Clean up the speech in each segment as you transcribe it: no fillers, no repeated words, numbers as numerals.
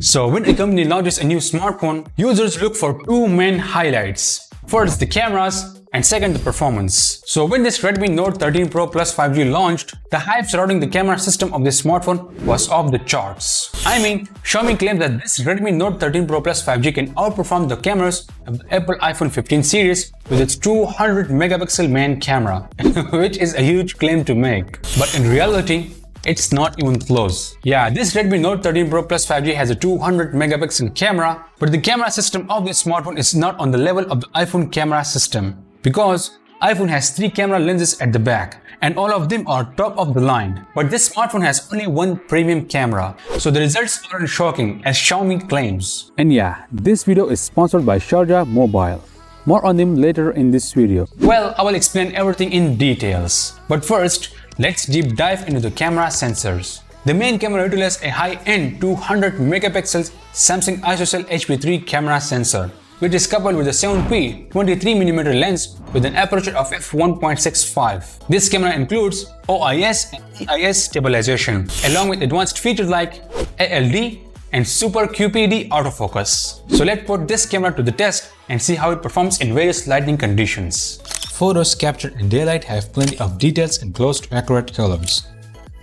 So when a company launches a new smartphone, users look for two main highlights. First, the cameras, and second, the performance. So when this Redmi Note 13 Pro Plus 5G launched, the hype surrounding the camera system of this smartphone was off the charts. I mean, Xiaomi claims that this Redmi Note 13 Pro Plus 5G can outperform the cameras of the Apple iPhone 15 series with its 200 megapixel main camera, which is a huge claim to make. But in reality, it's not even close. Yeah, this Redmi Note 13 Pro Plus 5G has a 200 megapixel camera, but the camera system of this smartphone is not on the level of the iPhone camera system, because iPhone has 3 camera lenses at the back and all of them are top of the line. But this smartphone has only one premium camera, so the results aren't shocking as Xiaomi claims. And yeah, this video is sponsored by Sharjah Mobile. More on them later in this video. Well, I will explain everything in details. But first, let's deep dive into the camera sensors. The main camera utilizes a high-end 200 megapixels Samsung ISOCELL HP3 camera sensor, which is coupled with a 7p 23mm lens with an aperture of f1.65. This camera includes OIS and EIS stabilization, along with advanced features like ALD and Super QPD autofocus. So let's put this camera to the test and see how it performs in various lighting conditions. Photos captured in daylight have plenty of details and close to accurate colors.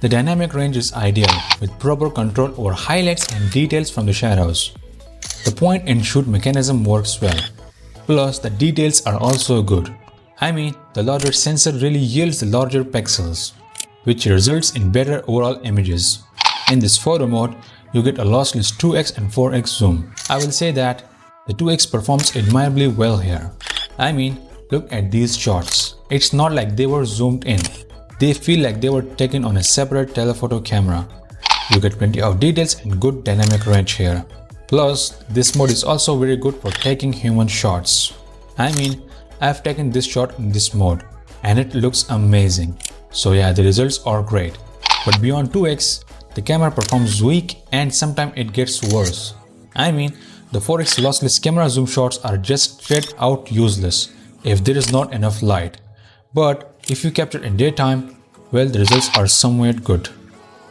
The dynamic range is ideal, with proper control over highlights and details from the shadows. The point and shoot mechanism works well. Plus, the details are also good. I mean, the larger sensor really yields the larger pixels, which results in better overall images. In this photo mode, you get a lossless 2x and 4x zoom. I will say that the 2x performs admirably well here. I mean, look at these shots. It's not like they were zoomed in. They feel like they were taken on a separate telephoto camera. You get plenty of details and good dynamic range here. Plus, this mode is also very good for taking human shots. I mean, I've taken this shot in this mode and it looks amazing. So yeah, the results are great. But beyond 2x, the camera performs weak and sometimes it gets worse. I mean, the 4x lossless camera zoom shots are just straight out useless if there is not enough light. But if you capture in daytime, well, the results are somewhat good.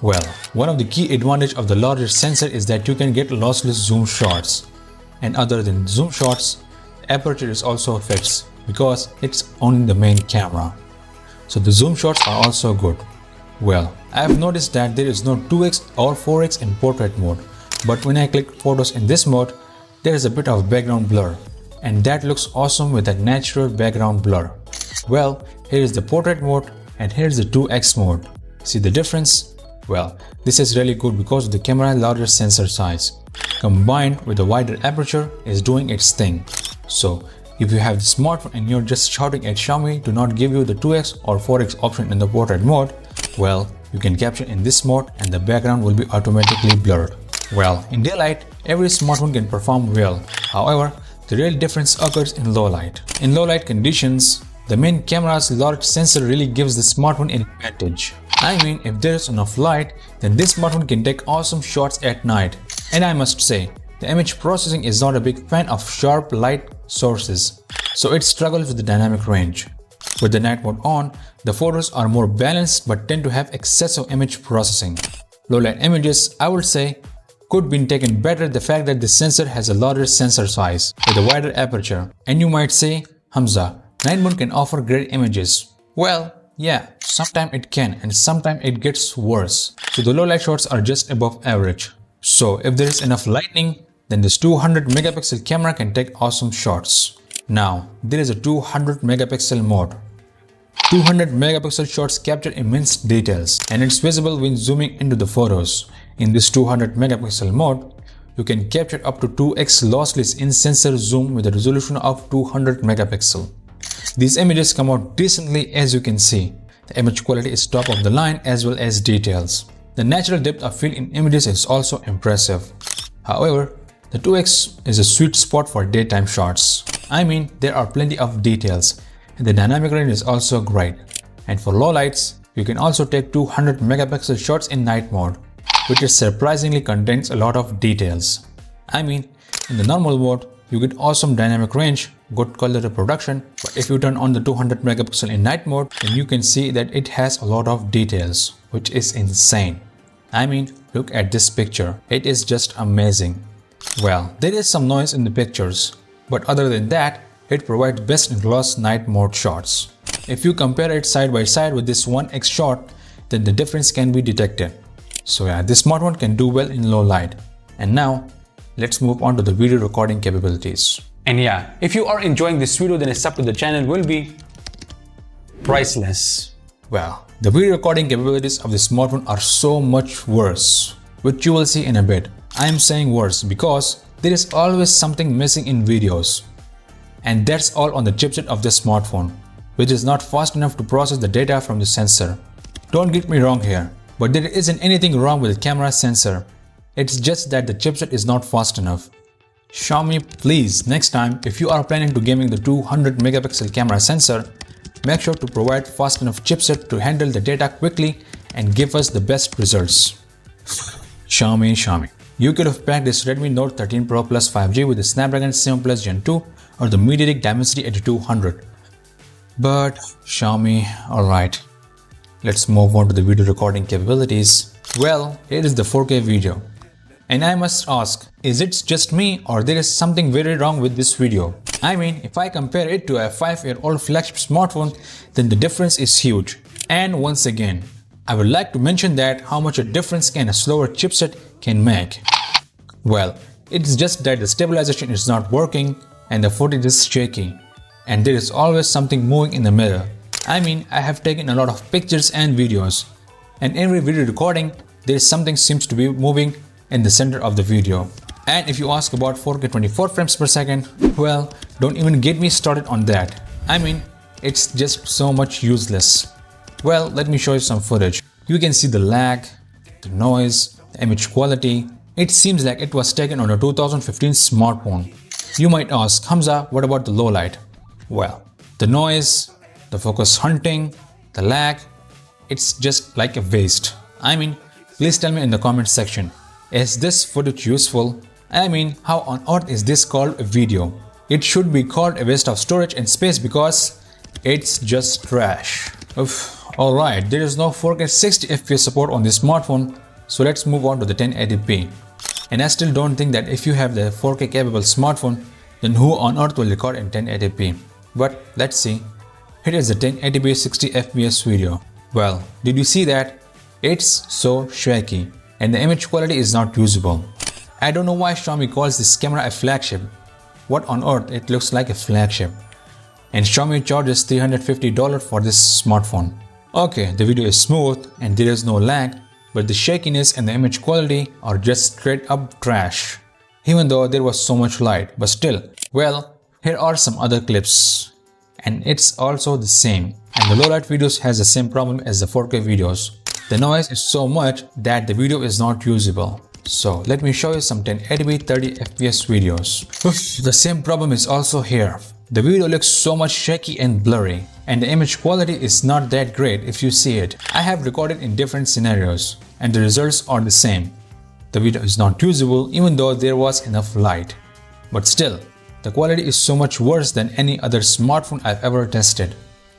Well, one of the key advantages of the larger sensor is that you can get lossless zoom shots. And other than zoom shots, the aperture is also fixed because it's on the main camera. So the zoom shots are also good. Well, I have noticed that there is no 2x or 4x in portrait mode, but when I click photos in this mode, there is a bit of background blur, and that looks awesome with that natural background blur. Well, here is the portrait mode and here is the 2x mode. See the difference? Well, this is really good because of the camera's larger sensor size, combined with a wider aperture, is doing its thing. So, if you have the smartphone and you're just shouting at Xiaomi to not give you the 2x or 4x option in the portrait mode, well, you can capture in this mode and the background will be automatically blurred. Well, in daylight, every smartphone can perform well. However, the real difference occurs in low light. In low light conditions, the main camera's large sensor really gives the smartphone an advantage. I mean, if there is enough light, then this smartphone can take awesome shots at night. And I must say, the image processing is not a big fan of sharp light sources, so it struggles with the dynamic range. With the night mode on, the photos are more balanced but tend to have excessive image processing. Low light images, I would say, could be taken better the fact that the sensor has a larger sensor size with a wider aperture. And you might say, Hamza, night mode can offer great images. Well, yeah, sometimes it can and sometimes it gets worse. So the low light shots are just above average. So if there is enough lighting, then this 200 megapixel camera can take awesome shots. Now, there is a 200 megapixel mode. 200 megapixel shots capture immense details and it's visible when zooming into the photos. In this 200 megapixel mode, you can capture up to 2x lossless in-sensor zoom with a resolution of 200 megapixel. These images come out decently as you can see. The image quality is top of the line as well as details. The natural depth of field in images is also impressive. However, the 2x is a sweet spot for daytime shots. I mean, there are plenty of details and the dynamic range is also great. And for low lights, you can also take 200 megapixel shots in night mode, which is surprisingly contains a lot of details. I mean, in the normal mode, you get awesome dynamic range, good color reproduction, but if you turn on the 200 megapixel in night mode, then you can see that it has a lot of details, which is insane. I mean, Look at this picture. It is just amazing. Well, there is some noise in the pictures, but other than that, it provides best in class night mode shots. If you compare it side by side with this 1x shot, then the difference can be detected. So yeah, this smartphone can do well in low light. And now, let's move on to the video recording capabilities. And yeah, if you are enjoying this video, then a sub to the channel will be priceless. Well, the video recording capabilities of this smartphone are so much worse, which you will see in a bit. I am saying worse because there is always something missing in videos. And that's all on the chipset of this smartphone, which is not fast enough to process the data from the sensor. Don't get me wrong here, but there isn't anything wrong with the camera sensor. It's just that the chipset is not fast enough. Xiaomi, please, next time, if you are planning to gaming the 200 megapixel camera sensor, make sure to provide fast enough chipset to handle the data quickly and give us the best results. Xiaomi. You could have packed this Redmi Note 13 Pro Plus 5G with the Snapdragon 7 Plus Gen 2 or the MediaTek Dimensity 8200. But Xiaomi, alright. Let's move on to the video recording capabilities. Well, here is the 4K video. And I must ask, is it just me or there is something very wrong with this video? I mean, if I compare it to a 5-year-old flagship smartphone, then the difference is huge. And once again, I would like to mention that how much a difference can a slower chipset can make. Well, it's just that the stabilization is not working and the footage is shaky. And there is always something moving in the mirror. I mean, I have taken a lot of pictures and videos. And every video recording, there is something seems to be moving in the center of the video. And if you ask about 4K 24 frames per second, well, don't even get me started on that. I mean, it's just so much useless. Well, let me show you some footage. You can see the lag, the noise, the image quality. It seems like it was taken on a 2015 smartphone. You might ask, Hamza, what about the low light? Well, the noise, the focus hunting, the lag, it's just like a waste. I mean, please tell me in the comment section, is this footage useful? I mean, how on earth is this called a video? It should be called a waste of storage and space because it's just trash. Alright, there is no 4K 60 FPS support on this smartphone, so let's move on to the 1080p. And I still don't think that if you have the 4K capable smartphone, then who on earth will record in 1080p? But let's see. Here is the 1080p 60 FPS video. Well, did you see that? It's so shaky and the image quality is not usable. I don't know why Xiaomi calls this camera a flagship. What on earth it looks like a flagship. And Xiaomi charges $350 for this smartphone. Okay, the video is smooth and there is no lag, but the shakiness and the image quality are just straight up trash. Even though there was so much light, but still. Well, here are some other clips. And it's also the same. And the low light videos has the same problem as the 4K videos. The noise is so much that the video is not usable. So let me show you some 1080p 30 FPS videos. The same problem is also here. The video looks so much shaky and blurry, and the image quality is not that great if you see it. I have recorded in different scenarios, and the results are the same. The video is not usable even though there was enough light. But still, the quality is so much worse than any other smartphone I've ever tested.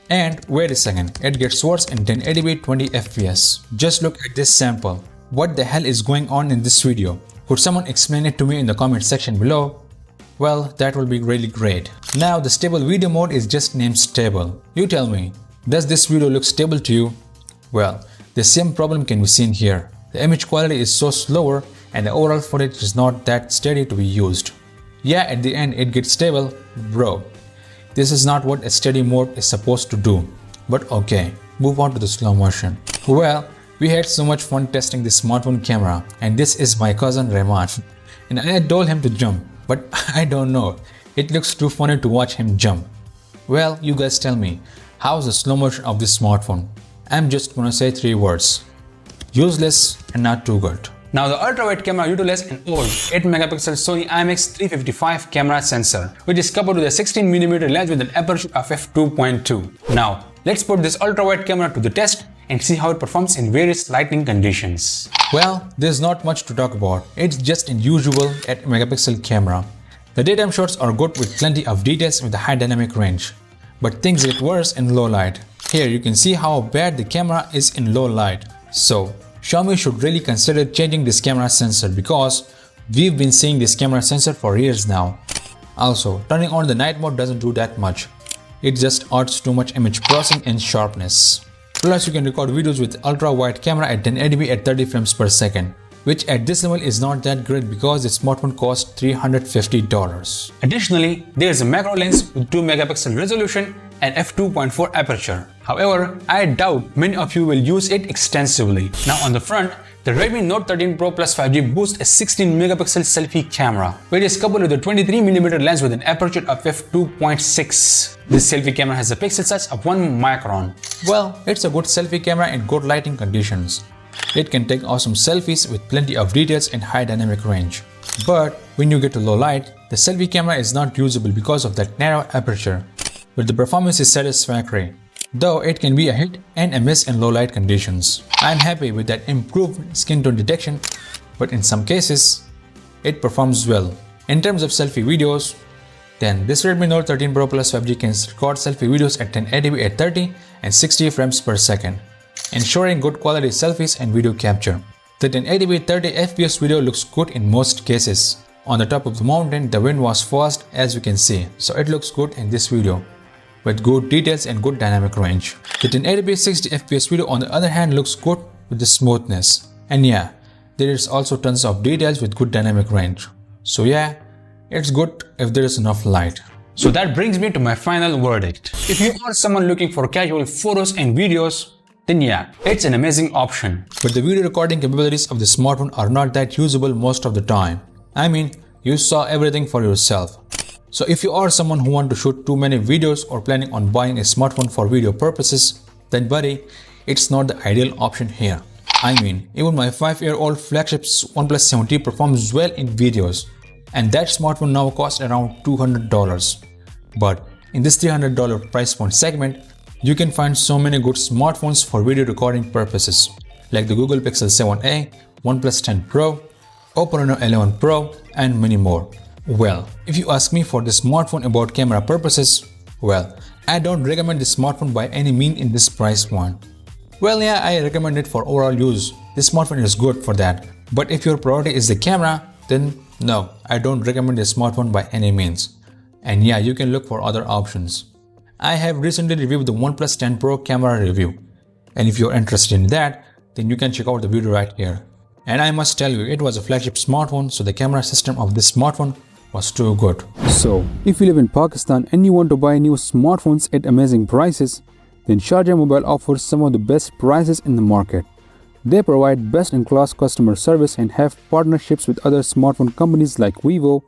And wait a second, it gets worse in 1080p 20 FPS. Just look at this sample. What the hell is going on in this video? Could someone explain it to me in the comment section below? Well, that will be really great. Now the stable video mode is just named stable. You tell me, does this video look stable to you? Well, the same problem can be seen here. The image quality is so slower and the overall footage is not that steady to be used. Yeah, at the end it gets stable, bro. This is not what a steady mode is supposed to do. But okay, move on to the slow motion. Well, we had so much fun testing this smartphone camera, and this is my cousin Rahman. And I had told him to jump, but I don't know. It looks too funny to watch him jump. Well, you guys tell me, how's the slow motion of this smartphone? I'm just gonna say 3 words. Useless and not too good. Now the ultra-wide camera utilizes an old 8-megapixel Sony IMX355 camera sensor, which is coupled with a 16mm lens with an aperture of f2.2. Now, let's put this ultra-wide camera to the test and see how it performs in various lighting conditions. Well, there's not much to talk about. It's just an usual 8-megapixel camera. The daytime shots are good with plenty of details with a high dynamic range. But things get worse in low light. Here you can see how bad the camera is in low light. So, Xiaomi should really consider changing this camera sensor because we've been seeing this camera sensor for years now. Also, turning on the night mode doesn't do that much. It just adds too much image processing and sharpness. Plus, you can record videos with ultra-wide camera at 1080p at 30 frames per second, which at this level is not that great because the smartphone costs $350. Additionally, there is a macro lens with 2 megapixel resolution and f2.4 aperture. However, I doubt many of you will use it extensively. Now on the front, the Redmi Note 13 Pro Plus 5G boasts a 16 megapixel selfie camera, which is coupled with a 23mm lens with an aperture of f2.6. This selfie camera has a pixel size of 1 micron. Well, it's a good selfie camera in good lighting conditions. It can take awesome selfies with plenty of details and high dynamic range. But when you get to low light, the selfie camera is not usable because of that narrow aperture. But the performance is satisfactory, though it can be a hit and a miss in low light conditions. I'm happy with that improved skin tone detection, but in some cases, it performs well. In terms of selfie videos, then this Redmi Note 13 Pro Plus 5G can record selfie videos at 1080p at 30 and 60 frames per second, ensuring good quality selfies and video capture. The 1080p 30 fps video looks good in most cases. On the top of the mountain, the wind was fast as you can see, so it looks good in this video, with good details and good dynamic range. The 1080p 60 fps video on the other hand looks good with the smoothness. And yeah, there is also tons of details with good dynamic range. So yeah, it's good if there is enough light. So that brings me to my final verdict. If you are someone looking for casual photos and videos, then yeah, it's an amazing option. But the video recording capabilities of the smartphone are not that usable most of the time. I mean, you saw everything for yourself. So if you are someone who want to shoot too many videos or planning on buying a smartphone for video purposes, then buddy, it's not the ideal option here. I mean, even my 5-year-old flagship OnePlus 7T performs well in videos, and that smartphone now costs around $200. But in this $300 price point segment, you can find so many good smartphones for video recording purposes, like the Google Pixel 7a, OnePlus 10 Pro, Oppo Reno 11 Pro, and many more. Well, if you ask me for this smartphone about camera purposes, well, I don't recommend this smartphone by any means in this price point. Well, yeah, I recommend it for overall use. This smartphone is good for that. But if your priority is the camera, then no, I don't recommend this smartphone by any means. And yeah, you can look for other options. I have recently reviewed the OnePlus 10 Pro camera review. And if you're interested in that, then you can check out the video right here. And I must tell you, it was a flagship smartphone, so the camera system of this smartphone was too good. So, if you live in Pakistan and you want to buy new smartphones at amazing prices, then Sharjah Mobile offers some of the best prices in the market. They provide best-in-class customer service and have partnerships with other smartphone companies like Vivo,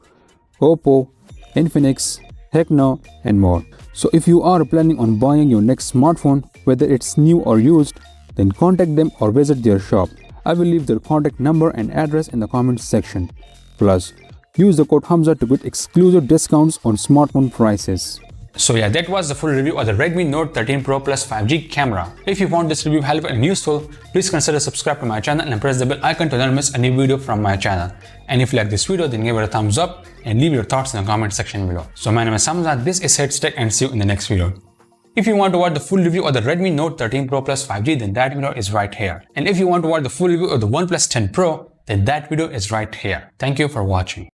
Oppo, Infinix, Tecno, and more. So if you are planning on buying your next smartphone, whether it's new or used, then contact them or visit their shop. I will leave their contact number and address in the comments section. Plus, use the code Hamza to get exclusive discounts on smartphone prices. So yeah, that was the full review of the Redmi Note 13 Pro Plus 5G camera. If you found this review helpful and useful, please consider subscribe to my channel and press the bell icon to never miss a new video from my channel. And if you like this video, then give it a thumbs up and leave your thoughts in the comment section below. So my name is Hamza, this is Heads Tech, and see you in the next video. If you want to watch the full review of the Redmi Note 13 Pro Plus 5G, then that video is right here. And if you want to watch the full review of the OnePlus 10 Pro, then that video is right here. Thank you for watching.